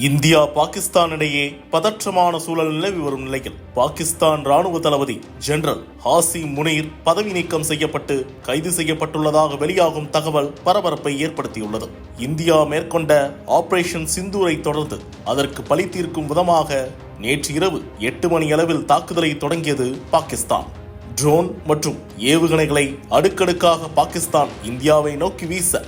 India Pakistan இடையே பதற்றமான சூழல் நிலவி வரும் நிலையில் பாகிஸ்தான் ராணுவ தளபதி ஜெனரல் ஹாசிம் முனீர் பதவி நீக்கம் செய்யப்பட்டு கைது செய்யப்பட்டுள்ளதாக வெளியாகும் தகவல் பரபரப்பை ஏற்படுத்தியுள்ளது. இந்தியா மேற்கொண்ட ஆபரேஷன் சிந்தூரை தொடர்ந்து அதற்கு பழி தீர்க்கும் விதமாக நேற்று இரவு 8 மணி அளவில் தாக்குதலை தொடங்கியது பாகிஸ்தான். ட்ரோன் மற்றும் ஏவுகணைகளை அடுக்கடுக்காக பாகிஸ்தான் இந்தியாவை நோக்கி வீச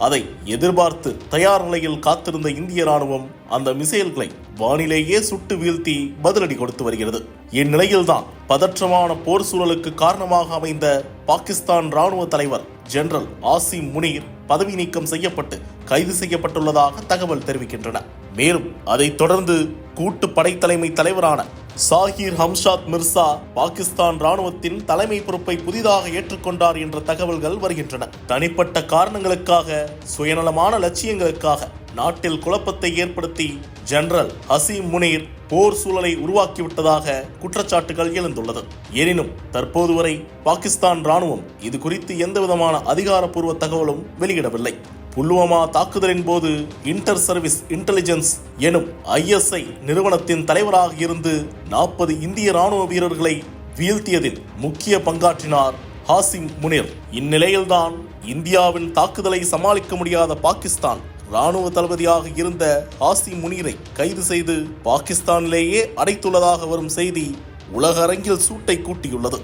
அதை எதிர்பார்த்து தயார் நிலையில் காத்திருந்த இந்திய ராணுவம் அந்த மிசைல்களை வானிலேயே சுட்டு வீழ்த்தி பதிலடி கொடுத்து வருகிறது. இந்நிலையில்தான் பதற்றமான போர் சூழலுக்கு காரணமாக அமைந்த பாகிஸ்தான் ராணுவ தலைவர் ஜெனரல் ஹாசிம் முனீர் பதவி நீக்கம் செய்யப்பட்டு கைது செய்யப்பட்டுள்ளதாக தகவல் தெரிவிக்கின்றன. மேலும் அதைத் தொடர்ந்து கூட்டு படைத்தலைமை தலைவரான சாஹிர் ஹம்ஷாத் மிர்சா பாகிஸ்தான் ராணுவத்தின் தலைமை பொறுப்பை புதிதாக ஏற்றுக்கொண்டார் என்ற தகவல்கள் வருகின்றன. தனிப்பட்ட காரணங்களுக்காக, சுயநலமான லட்சியங்களுக்காக நாட்டில் குழப்பத்தை ஏற்படுத்தி ஜெனரல் ஹாசிம் முனீர் போர் சூழலை உருவாக்கிவிட்டதாக குற்றச்சாட்டுகள் எழுந்துள்ளது. எனினும் தற்போது வரை பாகிஸ்தான் ராணுவம் இது குறித்து எந்தவிதமான அதிகாரப்பூர்வ தகவலும் வெளியிடவில்லை. புல்வாமா தாக்குதலின் போது இன்டர் சர்வீஸ் இன்டெலிஜென்ஸ் எனும் ISI நிறுவனத்தின் தலைவராக இருந்து 40 இந்திய ராணுவ வீரர்களை வீழ்த்தியதில் முக்கிய பங்காற்றினார் ஹாசிம் முனீர். இந்நிலையில்தான் இந்தியாவின் தாக்குதலை சமாளிக்க முடியாத பாகிஸ்தான் ராணுவ தளபதியாக இருந்த ஹாசிம் முனீரை கைது செய்து பாகிஸ்தானிலேயே அடைத்துள்ளதாக வரும் செய்தி உலக அரங்கில் சூட்டை கூட்டியுள்ளது.